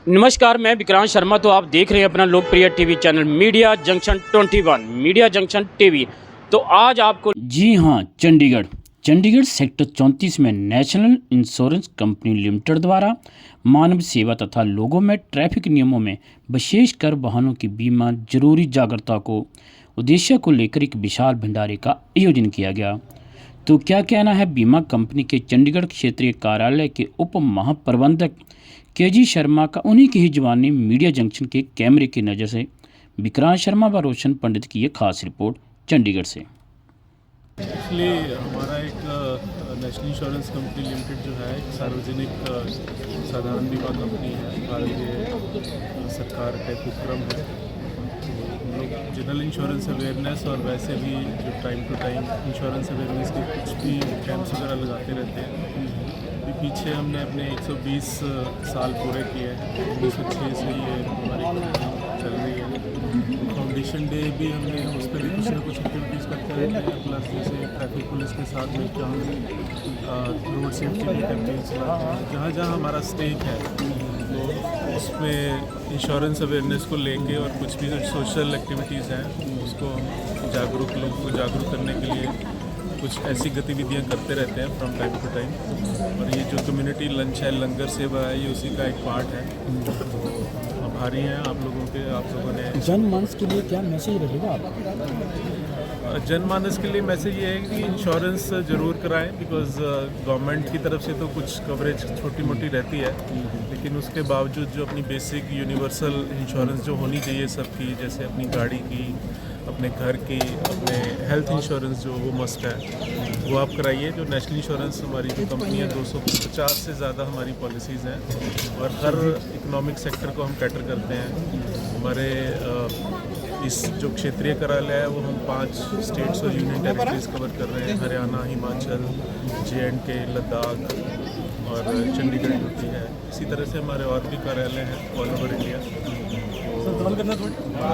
नमस्कार, मैं विक्रांत शर्मा। तो आप देख रहे हैं अपना लोकप्रिय TV channel media junction 21 media junction TV. तो आज आपको जी हाँ, चंडीगढ़ सेक्टर 34 में नेशनल इंश्योरेंस कंपनी लिमिटेड द्वारा मानव सेवा तथा लोगों में ट्रैफिक नियमों में विशेषकर वाहनों की बीमा जरूरी जागरूकता को उद्देश्य को लेकर एक विशाल भंडारे का आयोजन किया गया। तो क्या कहना है बीमा कंपनी के चंडीगढ़ क्षेत्रीय कार्यालय के उप महाप्रबंधक केजी शर्मा का। उन्हीं की ही जवानी मीडिया जंक्शन के कैमरे की नज़र से विक्रांत शर्मा व रोशन पंडित की ये खास रिपोर्ट चंडीगढ़ से। एक्चुअली हमारा एक नेशनल इंश्योरेंस कंपनी लिमिटेड जो है एक सार्वजनिक साधारण बीमा कंपनी है। भारतीय सरकार का एक उपक्रम है। हम लोग जनरल इंश्योरेंस अवेयरनेस और वैसे भी जो time to time insurance awareness के कुछ भी कैंप्स वगैरह लगाते रहते हैं। अभी पीछे हमने अपने 120 साल पूरे किए हैं। 1906 से ये हमारी चल रही है। फाउंडेशन डे भी हमने उस पर भी कुछ ना कुछ एक्टिविटीज़ करते रहते हैं। प्लस जैसे ट्रैफिक पुलिस के साथ मिलकर हम रोड सेफ्टी की कैंपेन्स चलाते हैं। जहाँ जहाँ हमारा स्टेक है तो उसमें इंश्योरेंस अवेयरनेस को लेके और कुछ भी सोशल एक्टिविटीज़ हैं उसको लोगों को जागरूक करने के लिए कुछ ऐसी गतिविधियां करते रहते हैं फ्रॉम टाइम टू टाइम। और ये जो कम्युनिटी लंच है, लंगर सेवा है, ये उसी का एक पार्ट है। तो आभारी हैं आप लोगों ने। जनमानस के लिए क्या मैसेज रहेगा आपका? जनमानस के लिए मैसेज ये है कि इंश्योरेंस ज़रूर कराएं। बिकॉज गवर्नमेंट की तरफ से तो कुछ कवरेज छोटी मोटी रहती है, लेकिन उसके बावजूद जो अपनी बेसिक यूनिवर्सल इंश्योरेंस जो होनी चाहिए सबकी, जैसे अपनी गाड़ी की, अपने घर की, अपने हेल्थ इंश्योरेंस जो वो मस्ट है वो आप कराइए। जो नेशनल इंश्योरेंस हमारी जो कंपनी है 250 से ज़्यादा हमारी पॉलिसीज़ हैं और हर इकोनॉमिक सेक्टर को हम कैटर करते हैं। हमारे इस जो क्षेत्रीय कार्यालय है वो हम 5 स्टेट्स और यूनियन टेरिटरीज कवर कर रहे हैं। हरियाणा, हिमाचल, JNK, लद्दाख और चंडीगढ़ यूपी है। इसी तरह से हमारे और भी कार्यालय हैं ऑल ओवर इंडिया।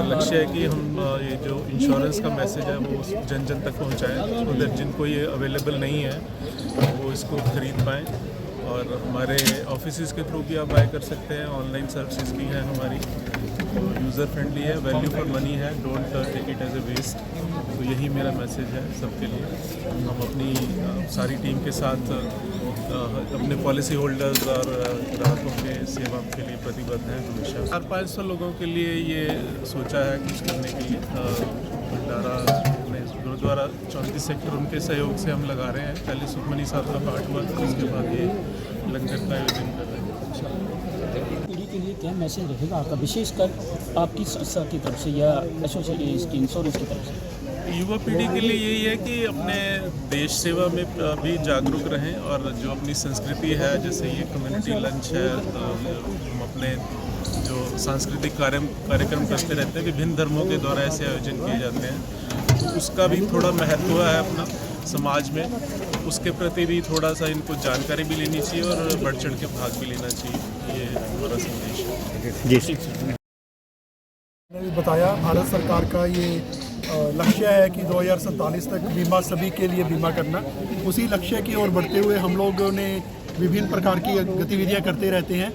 लक्ष्य है कि हम ये जो इंश्योरेंस का मैसेज है वो जन जन तक पहुंचाएं, सो दैट जिनको ये अवेलेबल नहीं है वो इसको खरीद पाएँ। और हमारे ऑफिसेज़ के थ्रू भी आप बाय कर सकते हैं। ऑनलाइन सर्विसेज की है हमारी, तो यूज़र फ्रेंडली है, वैल्यू फॉर मनी है, don't take it as a waste. तो यही मेरा मैसेज है सबके लिए। हम अपनी सारी टीम के साथ अपने पॉलिसी होल्डर्स और ग्राहकों के सेवा के लिए प्रतिबद्ध हैं हमेशा। 400-500 लोगों के लिए ये सोचा है कुछ करने के लिए भंडारा गुरुद्वारा 34 सेक्टर उनके सहयोग से हम लगा रहे हैं। पहले सुखमनी साहब का पाठ हुआ, उसके बाद ये लंगर का आयोजन कर रहे हैं। पीढ़ी के लिए क्या मैसेज रहेगा आपका, विशेषकर आपकी संस्था की तरफ से या एसोसिएशन इंश्योरेंस की तरफ से? युवा पीढ़ी के लिए यही है कि अपने देश सेवा में भी जागरूक रहें और जो अपनी संस्कृति है, जैसे ये कम्युनिटी लंच है, हम अपने जो सांस्कृतिक कार्यक्रम करते रहते हैं, विभिन्न धर्मों के द्वारा ऐसे आयोजन किए जाते हैं, तो उसका भी थोड़ा महत्व है अपना समाज में। उसके प्रति भी थोड़ा सा इनको जानकारी भी लेनी चाहिए और बढ़ चढ़ के भाग भी लेना चाहिए। ये हमारा संदेश है। जी मैंने भी बताया, भारत सरकार का ये लक्ष्य है कि 2047 तक बीमा सभी के लिए बीमा करना। उसी लक्ष्य की ओर बढ़ते हुए हम लोगों ने विभिन्न प्रकार की गतिविधियां करते रहते हैं।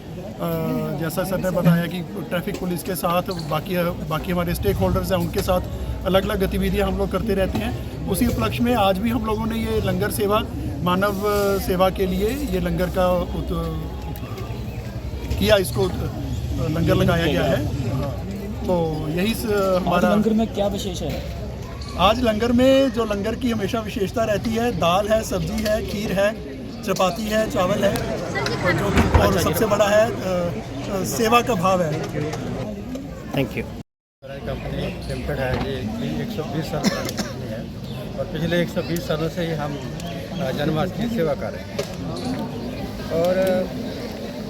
जैसा सर ने बताया कि ट्रैफिक पुलिस के साथ बाकी हमारे स्टेक होल्डर्स हैं, उनके साथ अलग अलग गतिविधियां हम लोग करते रहते हैं। उसी उपलक्ष्य में आज भी हम लोगों ने ये लंगर सेवा, मानव सेवा के लिए ये लंगर का किया, इसको लंगर लगाया गया है। तो यही हमारा लंगर में क्या विशेष है? आज लंगर में जो लंगर की हमेशा विशेषता रहती है, दाल है, सब्जी है, खीर है, चपाती है, चावल है, और जो भी और सबसे बड़ा है सेवा का भाव है। Thank you. कंपनी लिमिटेड है, ये 120 साल पुरानी कंपनी है और पिछले 120 सालों से ही हम जनमानस की सेवा कर रहे हैं। और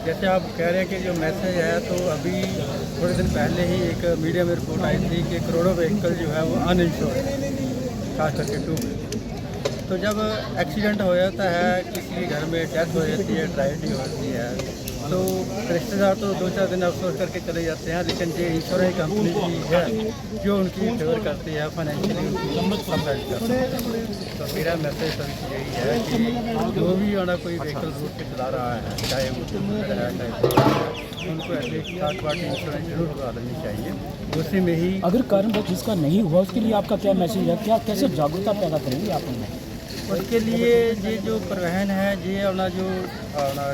जैसे आप कह रहे हैं कि जो मैसेज है, तो अभी थोड़े दिन पहले ही एक मीडिया में रिपोर्ट आई थी कि करोड़ों व्हीकल जो है वो अनइंश्योर्ड है, खास करके 2 व्हीलर। तो जब एक्सीडेंट हो जाता है, किसी घर में डेथ हो जाती है, ट्रेजेडी होती है, तो रिश्तेदार तो 2-4 दिन अफसोस करके चले जाते हैं, लेकिन जो इंश्योरेंस कंपनी की है जो उनकी फेवर करती है, फाइनेंशियली उनकी सपोर्ट करती है। तो मेरा मैसेज सभी यही है कि जो भी आना कोई व्हीकल रूट पे चला रहा है, चाहे वो टू व्हीलर है चाहे उनको एटलीस्ट थर्ड पार्टी इंश्योरेंस जरूर करवा लेनी चाहिए। उसी में ही अगर कारणवश जिसका नहीं हुआ उसके लिए आपका क्या मैसेज है, क्या कैसे जागरूकता पैदा करेंगे आप उनमें? उसके लिए ये जो परिवहन है, ये अपना जो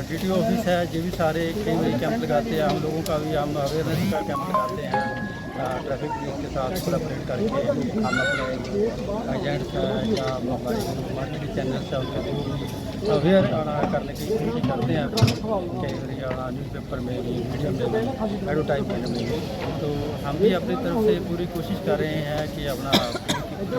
DTO ऑफिस है, ये भी सारे कई बार कैंप लगाते हैं। हम लोगों का भी हम अवेयरनेस का कैंप लगाते हैं ट्रैफिक पुलिस के साथ कोलैबोरेट करके। हम अपने एजेंट्स हैं या हमारे मार्केटिंग चैनल्स हैं उनके थ्रू अवेयर करने की कोशिश करते हैं। कई बार न्यूज़पेपर में भी, मीडिया में, एडवर्टाइजमेंट में भी। तो हम भी अपनी तरफ से पूरी कोशिश कर रहे हैं कि अपना तो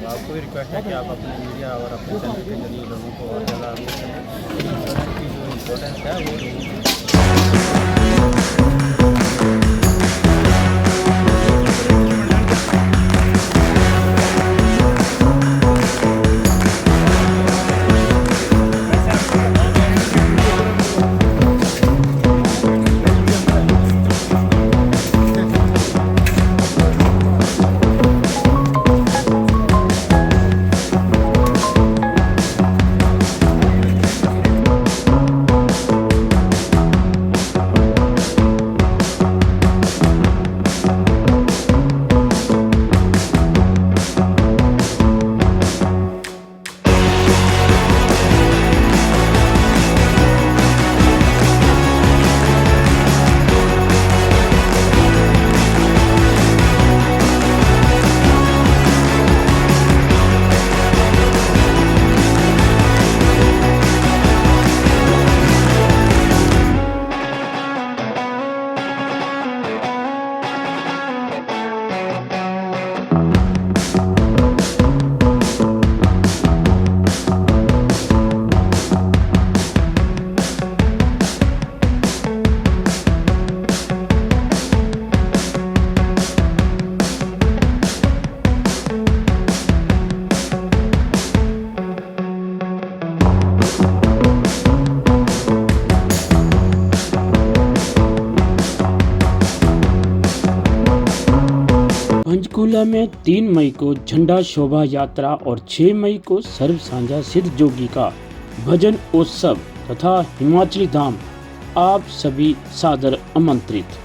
आपको भी रिक्वेस्ट है कि आप अपने मीडिया और अपने चैनल के जरिए लोगों को और ज़्यादा इंश्योरेंस की जो इम्पोर्टेंस है वो लोगों पंचकूला में 3 मई को झंडा शोभा यात्रा और 6 मई को सर्व साझा सिद्ध जोगी का भजन उत्सव तथा हिमाचली धाम आप सभी सादर आमंत्रित।